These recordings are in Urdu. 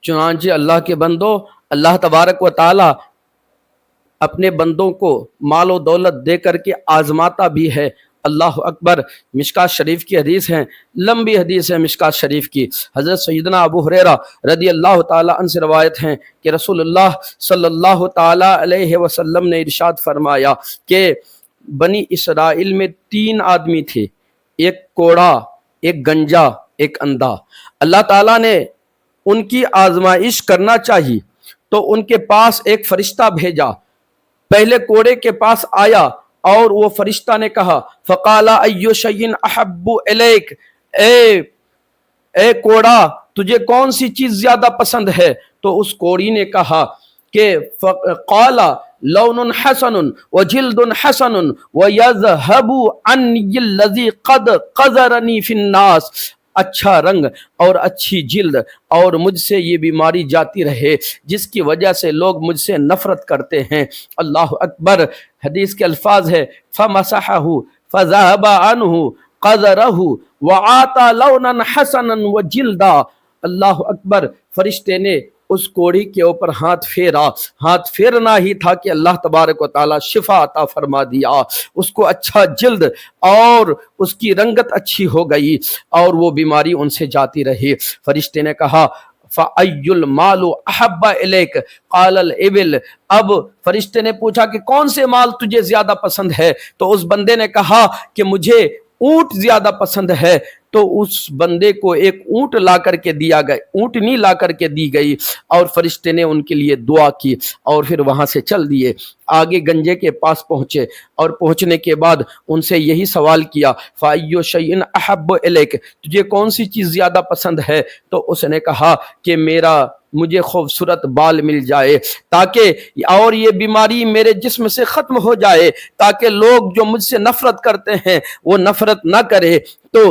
چنانچہ اللہ کے بندوں، اللہ تبارک و تعالی اپنے بندوں کو مال و دولت دے کر کے آزماتا بھی ہے۔ اللہ اکبر۔ مشکات شریف کی حدیث ہے، لمبی حدیث ہے مشکات شریف کی۔ حضرت سیدنا ابو ہریرہ رضی اللہ تعالی عنہ سے روایت ہیں کہ رسول اللہ صلی اللہ تعالی علیہ وسلم نے ارشاد فرمایا کہ بنی اسرائیل میں 3 آدمی تھے، ایک کوڑا، ایک گنجا، ایک اندھا۔ اللہ تعالیٰ نے ان کی آزمائش کرنا چاہیے تو ان کے پاس ایک فرشتہ بھیجا۔ پہلے کوڑے کے پاس آیا اور وہ فرشتہ نے کہا فقال ایو شیء احب الیک، اے کوڑا تجھے کون سی چیز زیادہ پسند ہے؟ تو اس کوڑی نے کہا کہ قال لون حسن وجلد حسن ويذهب عني الذي قد قذرني في الناس، اچھا رنگ اور اچھی جلد اور مجھ سے یہ بیماری جاتی رہے جس کی وجہ سے لوگ مجھ سے نفرت کرتے ہیں۔ اللہ اکبر۔ حدیث کے الفاظ ہے فمسحه فذهب عنه قذره وعطى لونا حسنا وجلدا۔ اللہ اکبر۔ فرشتے نے اس کوڑی کے اوپر ہاتھ پھیرا، ہاتھ پھیرنا ہی تھا کہ اللہ تبارک و تعالی شفا عطا فرما دیا، اس کو اچھا جلد اور اس کی رنگت اچھی ہو گئی اور وہ بیماری ان سے جاتی رہی۔ فرشتے نے کہا فَأَيُّ الْمَالُ أَحَبَّ إِلَيْكَ قَالَ الْإِبِلُ۔ اب فرشتے نے پوچھا کہ کون سے مال تجھے زیادہ پسند ہے؟ تو اس بندے نے کہا کہ مجھے اونٹ زیادہ پسند ہے۔ تو اس بندے کو ایک اونٹ لا کر کے دیا گیا، اونٹنی لا کر کے دی گئی اور فرشتے نے ان کے لیے دعا کی اور پھر وہاں سے چل دیے۔ آگے گنجے کے پاس پہنچے اور پہنچنے کے بعد ان سے یہی سوال کیا فَأَيُّ شَيْءٍ أَحَبُّ إِلَيْكَ، تجھے کون سی چیز زیادہ پسند ہے؟ تو اس نے کہا کہ مجھے خوبصورت بال مل جائے تاکہ اور یہ بیماری میرے جسم سے ختم ہو جائے تاکہ لوگ جو مجھ سے نفرت کرتے ہیں وہ نفرت نہ کرے۔ تو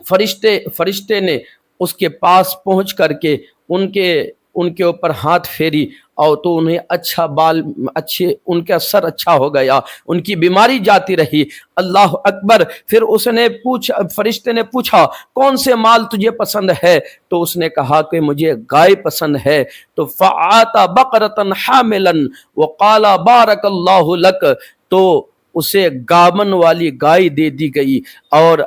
فرشتے نے اس کے پاس پہنچ کر کے ان کے اوپر ہاتھ پھیری اور تو انہیں اچھا بال، ان کا سر اچھا ہو گیا، ان کی بیماری جاتی رہی۔ اللہ اکبر۔ پھر فرشتے نے پوچھا کون سے مال تجھے پسند ہے؟ تو اس نے کہا کہ مجھے گائے پسند ہے۔ تو فَعَاتَ بَقْرَةً حَامِلًا وَقَالَ بَارَكَ اللَّهُ لَكَ، تو اسے گامن والی گائے دے دی گئی اور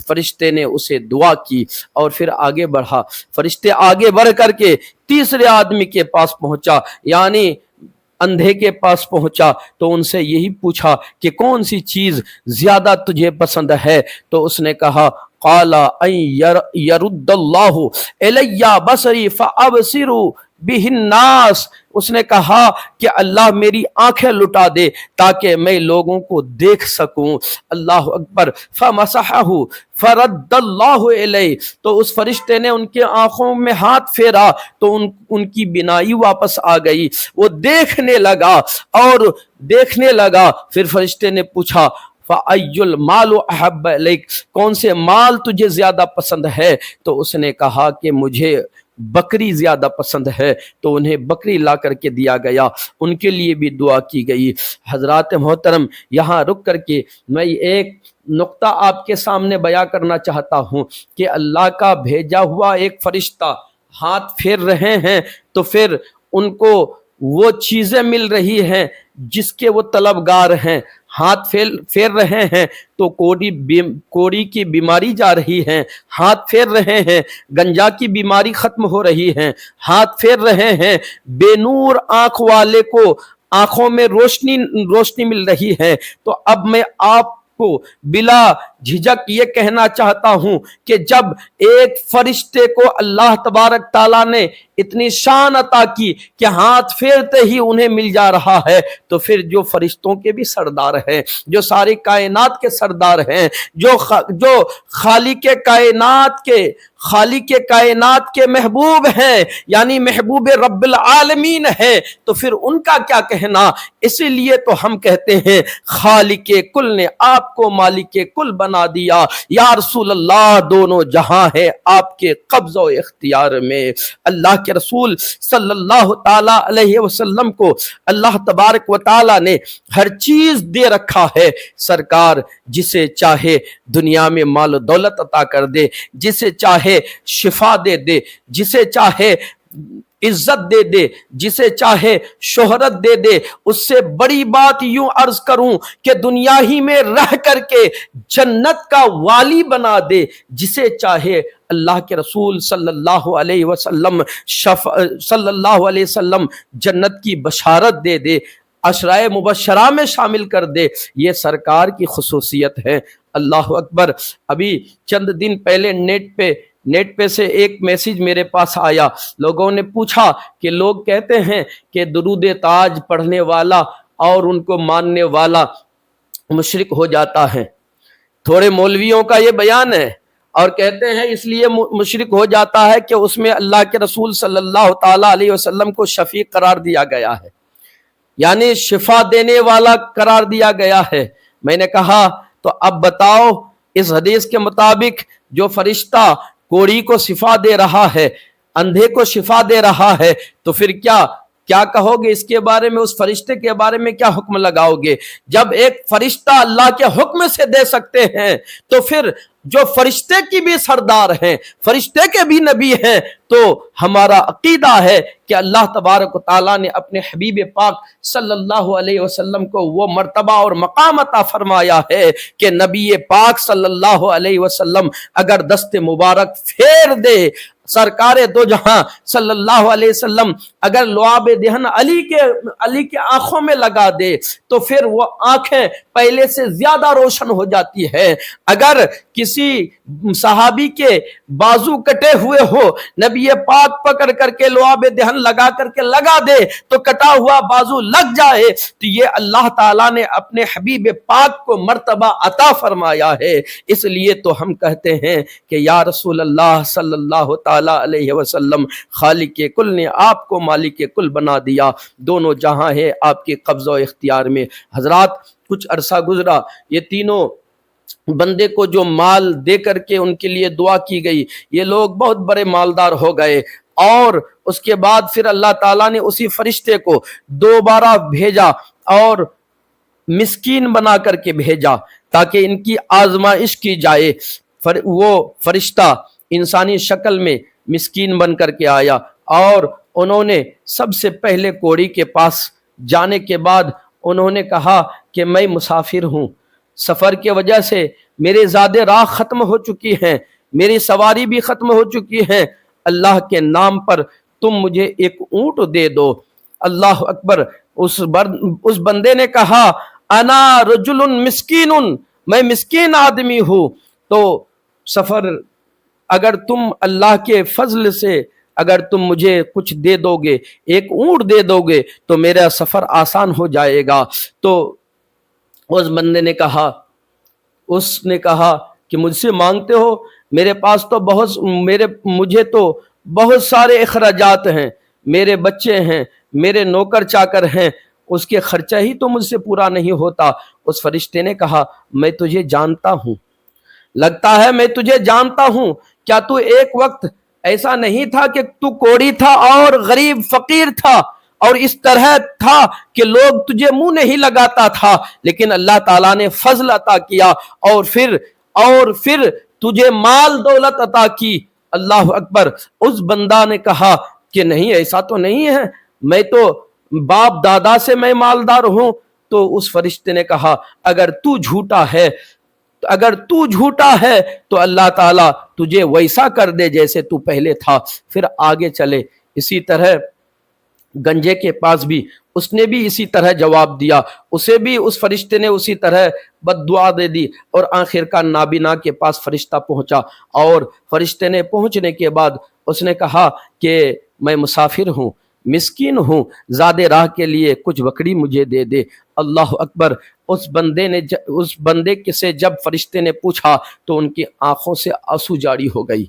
فرشتے نے اسے دعا کی اور پھر آگے بڑھا۔ فرشتے آگے بڑھ کر کے تیسرے آدمی کے پاس پہنچا، یعنی اندھے کے پاس پہنچا تو ان سے یہی پوچھا کہ کون سی چیز زیادہ تجھے پسند ہے؟ تو اس نے کہا قال ان يرد الله الي بصري فابصر به الناس، اس نے کہا کہ اللہ میری آنکھیں لٹا دے تاکہ میں لوگوں کو دیکھ سکوں۔ اللہ اکبر۔ فمسحه فرد اللہ علیہ، تو اس فرشتے نے ان کے آنکھوں میں ہاتھ پھیرا تو ان کی بینائی واپس آ گئی، وہ دیکھنے لگا۔ پھر فرشتے نے پوچھا فَأَيُّ الْمَالُ أَحَبَّ إِلَيْكَ، کون سے مال تجھے زیادہ پسند ہے؟ تو اس نے کہا کہ مجھے بکری زیادہ پسند ہے۔ تو انہیں بکری لا کر کے دیا گیا، ان کے لیے بھی دعا کی گئی۔ حضرات محترم، یہاں رک کر کے میں ایک نقطہ آپ کے سامنے بیان کرنا چاہتا ہوں کہ اللہ کا بھیجا ہوا ایک فرشتہ ہاتھ پھیر رہے ہیں تو پھر ان کو وہ چیزیں مل رہی ہیں جس کے وہ طلبگار ہیں، ہاتھ پھیر رہے ہیں تو کوڑی کی بیماری جا رہی ہے، ہاتھ پھیر رہے ہیں گنجا کی بیماری ختم ہو رہی ہے، ہاتھ پھیر رہے ہیں بے نور آنکھ والے کو آنکھوں میں روشنی مل رہی ہے۔ تو اب میں آپ کو بلا جھجک یہ کہنا چاہتا ہوں کہ جب ایک فرشتے کو اللہ تبارک تعالیٰ نے اتنی شان عطا کی کہ ہاتھ پھیرتے ہی انہیں مل جا رہا ہے، تو پھر جو فرشتوں کے بھی سردار ہیں، جو ساری کائنات کے سردار ہیں، جو خالق کائنات کے محبوب ہیں، یعنی محبوب رب العالمین ہے، تو پھر ان کا کیا کہنا؟ اسی لیے تو ہم کہتے ہیں خالق کل نے آپ کو مالک کل بنا دیا، یا رسول اللہ دونوں جہاں ہے آپ کے قبض و اختیار میں۔ اللہ کے رسول صلی اللہ تعالی علیہ وسلم کو اللہ تبارک و تعالی نے ہر چیز دے رکھا ہے۔ سرکار جسے چاہے دنیا میں مال و دولت عطا کر دے، جسے چاہے شفا دے، جسے چاہے عزت دے دے، جسے چاہے شہرت دے دے۔ اس سے بڑی بات یوں عرض کروں کہ دنیا ہی میں رہ کر کے جنت کا والی بنا دے، جسے چاہے اللہ کے رسول صلی اللہ علیہ وسلم جنت کی بشارت دے دے، عشرائے مبشرہ میں شامل کر دے۔ یہ سرکار کی خصوصیت ہے۔ اللہ اکبر۔ ابھی چند دن پہلے نیٹ پہ سے ایک میسیج میرے پاس آیا، لوگوں نے پوچھا کہ لوگ کہتے ہیں کہ درود تاج پڑھنے والا اور ان کو ماننے والا مشرک ہو جاتا ہے۔ تھوڑے مولویوں کا یہ بیان ہے اور کہتے ہیں اس لیے مشرک ہو جاتا ہے کہ اس میں اللہ کے رسول صلی اللہ تعالی علیہ وسلم کو شفیع قرار دیا گیا ہے، یعنی شفا دینے والا قرار دیا گیا ہے۔ میں نے کہا تو اب بتاؤ، اس حدیث کے مطابق جو فرشتہ کوڑی کو شفا دے رہا ہے، اندھے کو شفا دے رہا ہے، تو پھر کیا کہو گے اس کے بارے میں؟ اس فرشتے کے بارے میں کیا حکم لگاؤ گے؟ جب ایک فرشتہ اللہ کے حکم سے دے سکتے ہیں تو پھر جو فرشتے کی بھی سردار ہیں، فرشتے کے بھی نبی ہیں، تو ہمارا عقیدہ ہے کہ اللہ تبارک و تعالیٰ نے اپنے حبیب پاک صلی اللہ علیہ وسلم کو وہ مرتبہ اور مقام عطا فرمایا ہے کہ نبی پاک صلی اللہ علیہ وسلم اگر دست مبارک پھیر دے، سرکار دو جہاں صلی اللہ علیہ وسلم اگر لعاب دہن علی کے آنکھوں میں لگا دے تو پھر وہ آنکھیں پہلے سے زیادہ روشن ہو جاتی ہے۔ اگر کسی صحابی کے بازو کٹے ہوئے ہو، نبی پاک پکڑ کر کے لعاب دہن لگا کر کے لگا دے تو کٹا ہوا بازو لگ جائے، تو یہ اللہ تعالیٰ نے اپنے حبیب پاک کو مرتبہ عطا فرمایا ہے۔ اس لیے تو ہم کہتے ہیں کہ یا رسول اللہ صلی اللہ تعالی علیہ وسلم، خالق کل نے آپ کو مالک کل بنا دیا، دونوں جہاں ہے آپ کے قبضہ و اختیار میں۔ حضرات، کچھ عرصہ گزرا، یہ تینوں بندے کو جو مال دے کر کے ان کے لیے دعا کی گئی، یہ لوگ بہت بڑے مالدار ہو گئے، اور اس کے بعد پھر اللہ تعالیٰ نے اسی فرشتے کو دوبارہ بھیجا اور مسکین بنا کر کے بھیجا تاکہ ان کی آزمائش کی جائے۔ وہ فرشتہ انسانی شکل میں مسکین بن کر کے آیا، اور انہوں نے سب سے پہلے کوڑی کے پاس جانے کے بعد انہوں نے کہا کہ میں مسافر ہوں، سفر کی وجہ سے میرے زیادہ راہ ختم ہو چکی ہیں، میری سواری بھی ختم ہو چکی ہیں، اللہ کے نام پر تم مجھے ایک اونٹ دے دو۔ اللہ اکبر۔ اس بندے نے کہا انا رجل مسکین، میں مسکین آدمی ہوں، تو سفر اگر تم اللہ کے فضل سے اگر تم مجھے کچھ دے دو گے، ایک اونٹ دے دو گے تو میرا سفر آسان ہو جائے گا۔ تو اس بندے نے کہا کہ مجھ سے مانگتے ہو؟ میرے پاس تو مجھے تو بہت سارے اخراجات ہیں، میرے بچے ہیں، میرے نوکر چاکر ہیں، اس کے خرچہ ہی تو مجھ سے پورا نہیں ہوتا۔ اس فرشتے نے کہا میں تجھے جانتا ہوں، لگتا ہے میں تجھے جانتا ہوں، کیا تو ایک وقت ایسا نہیں تھا کہ تو کوڑی تھا اور غریب فقیر تھا اور اس طرح تھا کہ لوگ تجھے منہ نہیں لگاتا تھا، لیکن اللہ تعالیٰ نے فضل عطا کیا اور پھر تجھے مال دولت عطا کی۔ اللہ اکبر۔ اس بندہ نے کہا کہ نہیں، ایسا تو نہیں ہے، میں تو باپ دادا سے میں مالدار ہوں۔ تو اس فرشتے نے کہا اگر تو جھوٹا ہے تو اللہ تعالیٰ تجھے ویسا کر دے جیسے تو پہلے تھا۔ پھر آگے چلے، اسی طرح گنجے کے پاس بھی اس نے بھی اسی طرح جواب دیا، اسے بھی اس فرشتے نے اسی طرح بد دعا دے دی، اور آخر کا نابینا کے پاس فرشتہ پہنچا، اور فرشتے نے پہنچنے کے بعد اس نے کہا کہ میں مسافر ہوں، مسکین ہوں، زیادہ راہ کے لیے کچھ بکری مجھے دے دے۔ اللہ اکبر۔ اس بندے سے جب فرشتے نے پوچھا تو ان کی آنکھوں سے آنسو جاری ہو گئی،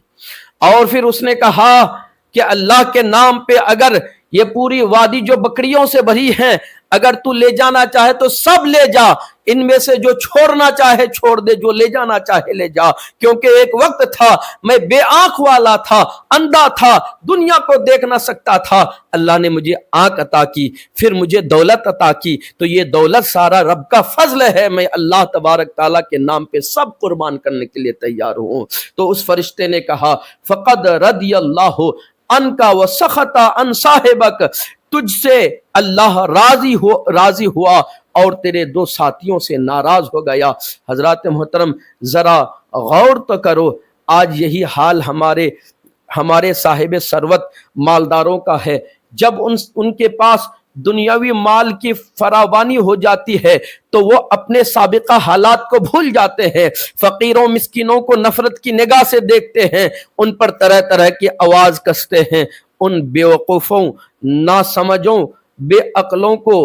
اور پھر اس نے کہا کہ اللہ کے نام پہ اگر یہ پوری وادی جو بکریوں سے بھری ہے، اگر تو لے جانا چاہے تو سب لے جا، ان میں سے جو چھوڑنا چاہے چھوڑ دے، جو لے جانا چاہے لے جا، کیونکہ ایک وقت تھا میں بے آنکھ والا تھا، اندھا تھا، دنیا کو دیکھ نہ سکتا تھا، اللہ نے مجھے آنکھ عطا کی، پھر مجھے دولت عطا کی، تو یہ دولت سارا رب کا فضل ہے، میں اللہ تبارک تعالیٰ کے نام پہ سب قربان کرنے کے لیے تیار ہوں۔ تو اس فرشتے نے کہا فقد رضی اللہ عنک وسخط عن صاحبک، تجھ سے اللہ راضی ہوا اور تیرے دو ساتھیوں سے ناراض ہو گیا۔ حضرات محترم ذرا غور تو کرو، آج یہی حال ہمارے صاحب ثروت مالداروں کا ہے، جب ان کے پاس دنیاوی مال کی فراوانی ہو جاتی ہے تو وہ اپنے سابقہ حالات کو بھول جاتے ہیں، فقیروں مسکینوں کو نفرت کی نگاہ سے دیکھتے ہیں، ان پر طرح طرح کی آواز کستے ہیں۔ ان بیوقوفوں، ناسمجھوں، بے عقلوں کو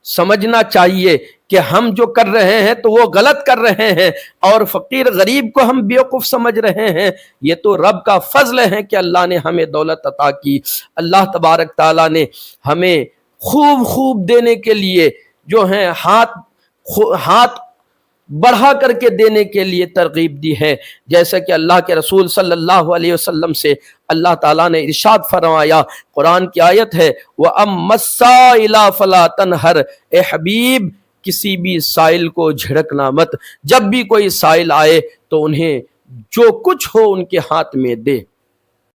سمجھنا چاہیے کہ ہم جو کر رہے ہیں تو وہ غلط کر رہے ہیں، اور فقیر غریب کو ہم بیوقوف سمجھ رہے ہیں۔ یہ تو رب کا فضل ہے کہ اللہ نے ہمیں دولت عطا کی۔ اللہ تبارک تعالیٰ نے ہمیں خوب دینے کے لیے جو ہیں ہاتھ بڑھا کر کے دینے کے لیے ترغیب دی ہے، جیسا کہ اللہ کے رسول صلی اللہ علیہ وسلم سے اللہ تعالیٰ نے ارشاد فرمایا، قرآن کی آیت ہے وَأَمَّا السَّائِلَ فَلَا تَنْهَرْ، اے حبیب کسی بھی سائل کو جھڑکنا مت، جب بھی کوئی سائل آئے تو انہیں جو کچھ ہو ان کے ہاتھ میں دے۔